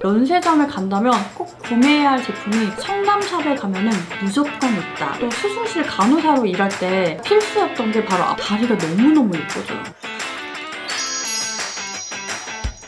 면세점에 간다면 꼭 구매해야 할 제품이 청담샵에 가면은 무조건 있다. 또 수술실 간호사로 일할 때 필수였던 게 바로 다리가 너무너무 예뻐져요.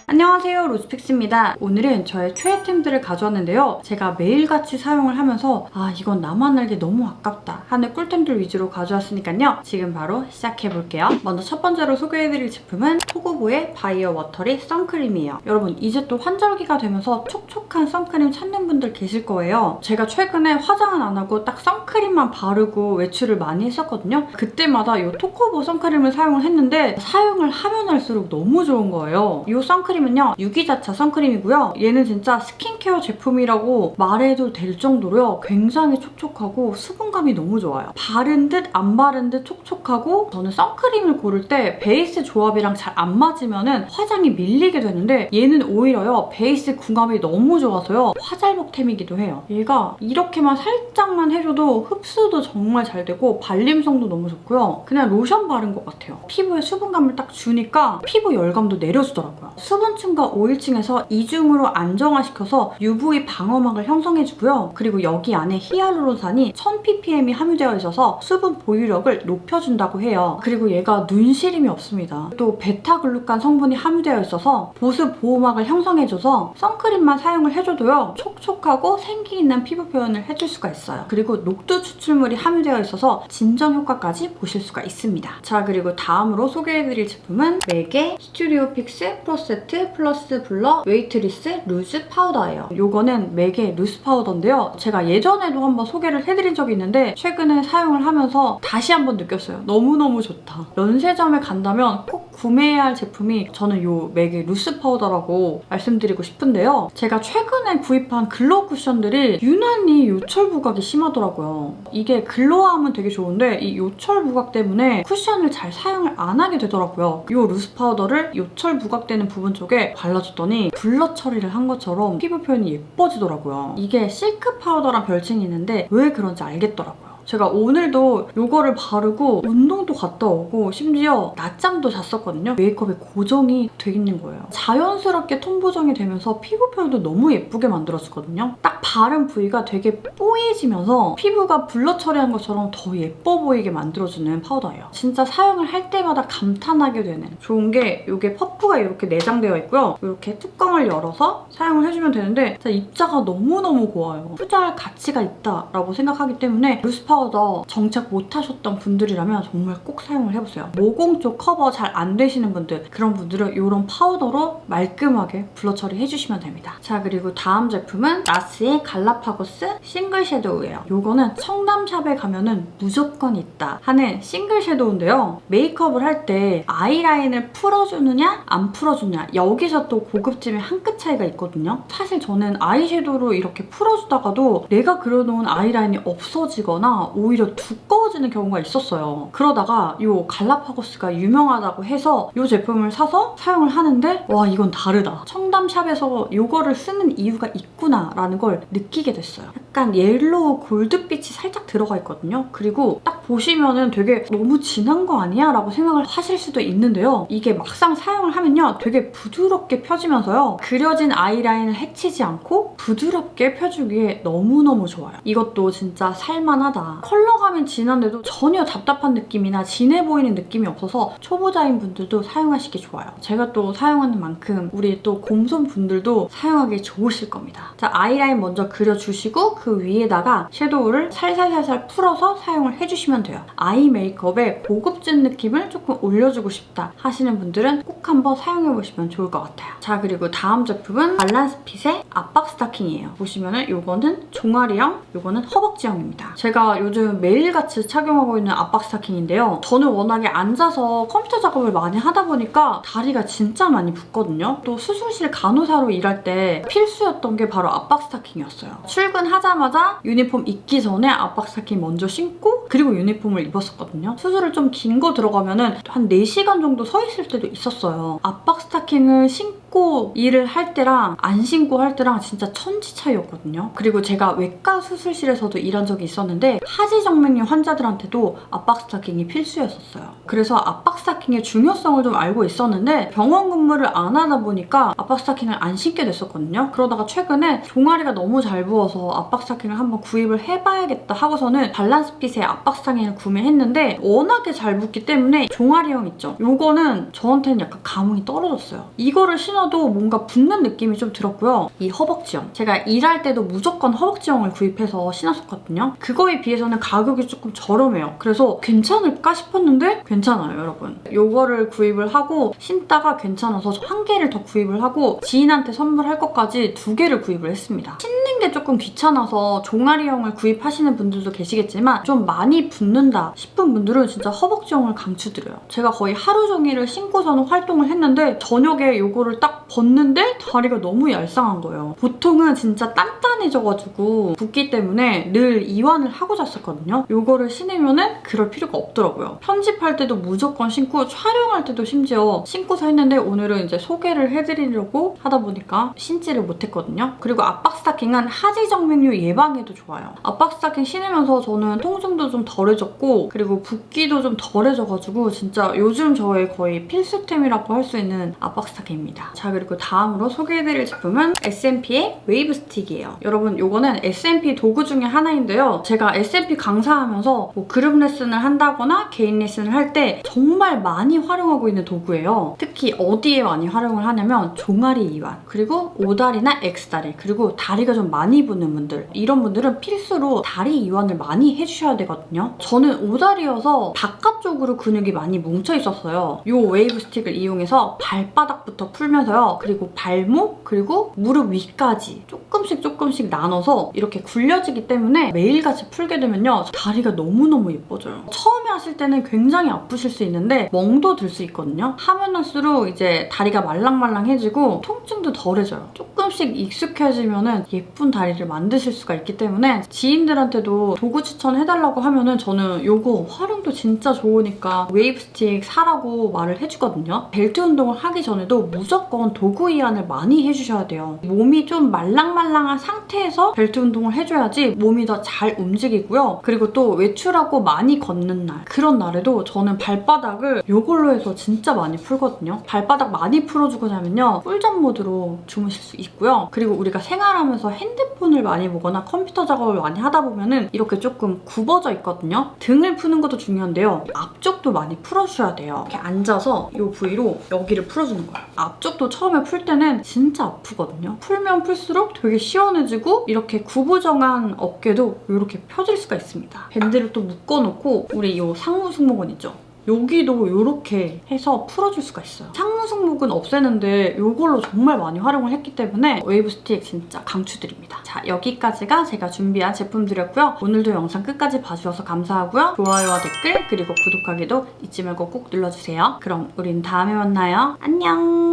안녕하세요, 로즈픽스입니다. 오늘은 저의 최애템들을 가져왔는데요. 제가 매일같이 사용을 하면서 이건 나만 알기 너무 아깝다 하는 꿀템들 위주로 가져왔으니까요. 지금 바로 시작해볼게요. 먼저 첫 번째로 소개해드릴 제품은 토고보의 바이어 워터리 선크림이에요. 여러분, 이제 또 환절기가 되면서 촉촉한 선크림 찾는 분들 계실 거예요. 제가 최근에 화장은 안 하고 딱 선크림만 바르고 외출을 많이 했었거든요. 그때마다 이 토고보 선크림을 사용을 했는데 사용을 하면 할수록 너무 좋은 거예요. 이 선크림은요, 유기자차 선크림이고요. 얘는 진짜 스킨케어 제품이라고 말해도 될 정도로요. 굉장히 촉촉하고 수분감이 너무 좋아요. 바른 듯 안 바른 듯 촉촉하고, 저는 선크림을 고를 때 베이스 조합이랑 잘 안 맞으면 화장이 밀리게 되는데 얘는 오히려요, 베이스 궁합이 너무 좋아서요, 화잘먹템이기도 해요. 얘가 이렇게만 살짝만 해줘도 흡수도 정말 잘 되고 발림성도 너무 좋고요. 그냥 로션 바른 것 같아요. 피부에 수분감을 딱 주니까 피부 열감도 내려주더라고요. 수분층과 오일층에서 이중으로 안정화시켜서 UV 방어막을 형성해주고요. 그리고 여기 안에 히알루론산이 1000ppm이 함유되어 있어서 수분 보유력을 높여준다고 해요. 그리고 얘가 눈시림이 없습니다. 또 베타글루칸 성분이 함유되어 있어서 보습 보호막을 형성해줘서 선크림만 사용을 해줘도요, 촉촉하고 생기 있는 피부 표현을 해줄 수가 있어요. 그리고 녹두 추출물이 함유되어 있어서 진정 효과까지 보실 수가 있습니다. 자, 그리고 다음으로 소개해드릴 제품은 맥의 스튜디오 픽스 프로세트 플러스 블러 웨이트리스 루즈 파우더예요. 요거는 맥의 루즈 파우더인데요. 제가 예전에도 한번 소개를 해드린 적이 있는데 최근에 사용을 하면서 다시 한번 느꼈어요. 너무너무 좋다. 면세점에 간다면 꼭 구매해야 할 제품이, 저는 요 맥의 루즈 파우더라고 말씀드리고 싶은데요. 제가 최근에 구입한 글로우 쿠션들이 유난히 요철 부각이 심하더라고요. 이게 글로우하면 되게 좋은데 이 요철 부각 때문에 쿠션을 잘 사용을 안 하게 되더라고요. 요 루즈 파우더를 요철 부각되는 부분 쪽에 발라줬더니 블러 처리를 한 것처럼 피부 표현이 예뻐지더라고요. 이게 실크 파우더란 별칭이 있는데 왜 그런지 알겠더라고요. 제가 오늘도 이거를 바르고 운동도 갔다 오고 심지어 낮잠도 잤었거든요. 메이크업에 고정이 돼 있는 거예요. 자연스럽게 톤 보정이 되면서 피부 표현도 너무 예쁘게 만들어주거든요. 딱 바른 부위가 되게 뽀얘지면서 피부가 블러 처리한 것처럼 더 예뻐 보이게 만들어주는 파우더예요. 진짜 사용을 할 때마다 감탄하게 되는, 좋은 게 이게 퍼프가 이렇게 내장되어 있고요. 이렇게 뚜껑을 열어서 사용을 해주면 되는데 진짜 입자가 너무너무 고와요. 투자할 가치가 있다라고 생각하기 때문에 루스 파우더 정착 못하셨던 분들이라면 정말 꼭 사용을 해보세요. 모공 쪽 커버 잘 안 되시는 분들, 그런 분들은 이런 파우더로 말끔하게 블러 처리해주시면 됩니다. 자, 그리고 다음 제품은 나스의 갈라파고스 싱글 섀도우예요. 이거는 청담샵에 가면은 무조건 있다 하는 싱글 섀도우인데요. 메이크업을 할 때 아이라인을 풀어주느냐 안 풀어주느냐, 여기서 또 고급짐의 한 끗 차이가 있거든요. 사실 저는 아이섀도우로 이렇게 풀어주다가도 내가 그려놓은 아이라인이 없어지거나 오히려 두꺼워지는 경우가 있었어요. 그러다가 이 갈라파고스가 유명하다고 해서 이 제품을 사서 사용을 하는데, 와, 이건 다르다. 청담샵에서 이거를 쓰는 이유가 있구나 라는 걸 느끼게 됐어요. 약간 옐로우 골드빛이 살짝 들어가 있거든요. 그리고 딱 보시면은 되게 너무 진한 거 아니야? 라고 생각을 하실 수도 있는데요. 이게 막상 사용을 하면요, 되게 부드럽게 펴지면서요, 그려진 아이라인을 해치지 않고 부드럽게 펴주기에 너무너무 좋아요. 이것도 진짜 살만하다. 컬러감이 진한데도 전혀 답답한 느낌이나 진해 보이는 느낌이 없어서 초보자인 분들도 사용하시기 좋아요. 제가 또 사용하는 만큼 우리 또 곰손 분들도 사용하기 좋으실 겁니다. 자, 아이라인 먼저 그려주시고 그 위에다가 섀도우를 살살살살 풀어서 사용을 해주시면 돼요. 아이 메이크업에 고급진 느낌을 조금 올려주고 싶다 하시는 분들은 꼭 한번 사용해보시면 좋을 것 같아요. 자, 그리고 다음 제품은 발란스핏의 압박 스타킹이에요. 보시면은 요거는 종아리형, 요거는 허벅지형입니다. 제가 요즘 매일같이 착용하고 있는 압박 스타킹인데요. 저는 워낙에 앉아서 컴퓨터 작업을 많이 하다 보니까 다리가 진짜 많이 붓거든요. 또 수술실 간호사로 일할 때 필수였던 게 바로 압박 스타킹이었어요. 출근하자마자 유니폼 입기 전에 압박 스타킹 먼저 신고 그리고 유니폼을 입었었거든요. 수술을 좀 긴 거 들어가면은 한 4시간 정도 서 있을 때도 있었어요. 압박 스타킹을 신고 신고 일을 할 때랑 안 신고 할 때랑 진짜 천지 차이였거든요. 그리고 제가 외과 수술실에서도 일한 적이 있었는데 하지정맥류 환자들한테도 압박 스타킹이 필수였었어요. 그래서 압박 스타킹의 중요성을 좀 알고 있었는데 병원 근무를 안 하다 보니까 압박 스타킹을 안 신게 됐었거든요. 그러다가 최근에 종아리가 너무 잘 부어서 압박 스타킹을 한번 구입을 해봐야겠다 하고서는 밸런스핏의 압박 스타킹을 구매했는데 워낙에 잘 붙기 때문에 종아리형 있죠? 요거는 저한테는 약간 감흥이 떨어졌어요. 이거를 신어도 뭔가 붙는 느낌이 좀 들었고요. 이 허벅지형. 제가 일할 때도 무조건 허벅지형을 구입해서 신었었거든요. 그거에 비해서는 가격이 조금 저렴해요. 그래서 괜찮을까 싶었는데 괜찮아요, 여러분. 요거를 구입을 하고 신다가 괜찮아서 한 개를 더 구입을 하고 지인한테 선물할 것까지 2개를 구입을 했습니다. 신는 게 조금 귀찮아서 종아리형을 구입하시는 분들도 계시겠지만 좀 많이 붙는다 싶은 분들은 진짜 허벅지형을 강추드려요. 제가 거의 하루 종일을 신고서는 활동을 했는데 저녁에 요거를 딱 벗는데 다리가 너무 얄쌍한 거예요. 보통은 진짜 단단해져가지고 붓기 때문에 늘 이완을 하고 잤었거든요. 요거를 신으면은 그럴 필요가 없더라고요. 편집할 때도 무조건 신고 촬영할 때도 심지어 신고서 했는데 오늘은 이제 소개를 해드리려고 하다 보니까 신지를 못했거든요. 그리고 압박 스타킹은 하지정맥류 예방에도 좋아요. 압박 스타킹 신으면서 저는 통증도 좀 덜해졌고 그리고 붓기도 좀 덜해져가지고 진짜 요즘 저의 거의 필수템이라고 할 수 있는 압박 스타킹입니다. 자, 그리고 다음으로 소개해드릴 제품은 S&P의 웨이브 스틱이에요. 여러분, 요거는 S&P 도구 중에 하나인데요. 제가 S&P 강사하면서 뭐 그룹 레슨을 한다거나 개인 레슨을 할 때 정말 많이 활용하고 있는 도구예요. 특히 어디에 많이 활용을 하냐면 종아리 이완, 그리고 오다리나 X다리, 그리고 다리가 좀 많이 부는 분들, 이런 분들은 필수로 다리 이완을 많이 해주셔야 되거든요. 저는 오다리여서 바깥쪽으로 근육이 많이 뭉쳐 있었어요. 이 웨이브 스틱을 이용해서 발바닥부터 풀면서요. 그리고 발목, 그리고 무릎 위까지 조금씩 나눠서 이렇게 굴려지기 때문에 매일같이 풀게 되면요. 다리가 너무너무 예뻐져요. 처음에 하실 때는 굉장히 아프실 수 있는데 멍도 들 수 있거든요. 하면 할수록 이제 다리가 말랑말랑해지고 통증도 덜해져요. 조금씩 익숙해지면은 예쁜 다리를 만드실 수가 있기 때문에 지인들한테도 도구 추천해달라고 하면은 저는 요거 활용도 진짜 좋으니까 웨이브 스틱 사라고 말을 해주거든요. 벨트 운동을 하기 전에도 무조건 도구 이완을 많이 해주셔야 돼요. 몸이 좀 말랑말랑한 상태에서 벨트 운동을 해줘야지 몸이 더 잘 움직이고요. 그리고 또 외출하고 많이 걷는 날, 그런 날에도 저는 발바닥을 요걸로 해서 진짜 많이 풀거든요. 발바닥 많이 풀어주고 자면요. 꿀잠 모드로 주무실 수 있고요. 그리고 우리가 생활하면서 핸드폰을 많이 보거나 컴퓨터 작업을 많이 하다 보면은 이렇게 조금 굽어져 있거든요. 등을 푸는 것도 중요한데요. 앞쪽도 많이 풀어주셔야 돼요. 이렇게 앉아서 이 부위로 여기를 풀어주는 거예요. 앞쪽도 처음에 풀 때는 진짜 아프거든요. 풀면 풀수록 되게 시원해지고 이렇게 구부정한 어깨도 이렇게 펴질 수가 있습니다. 밴드를 또 묶어놓고 우리 이 상부 승모근 있죠? 여기도 이렇게 해서 풀어줄 수가 있어요. 상부 승모근 없애는데 이걸로 정말 많이 활용을 했기 때문에 웨이브 스틱 진짜 강추드립니다. 자, 여기까지가 제가 준비한 제품들이었고요. 오늘도 영상 끝까지 봐주셔서 감사하고요. 좋아요와 댓글 그리고 구독하기도 잊지 말고 꼭 눌러주세요. 그럼 우린 다음에 만나요. 안녕!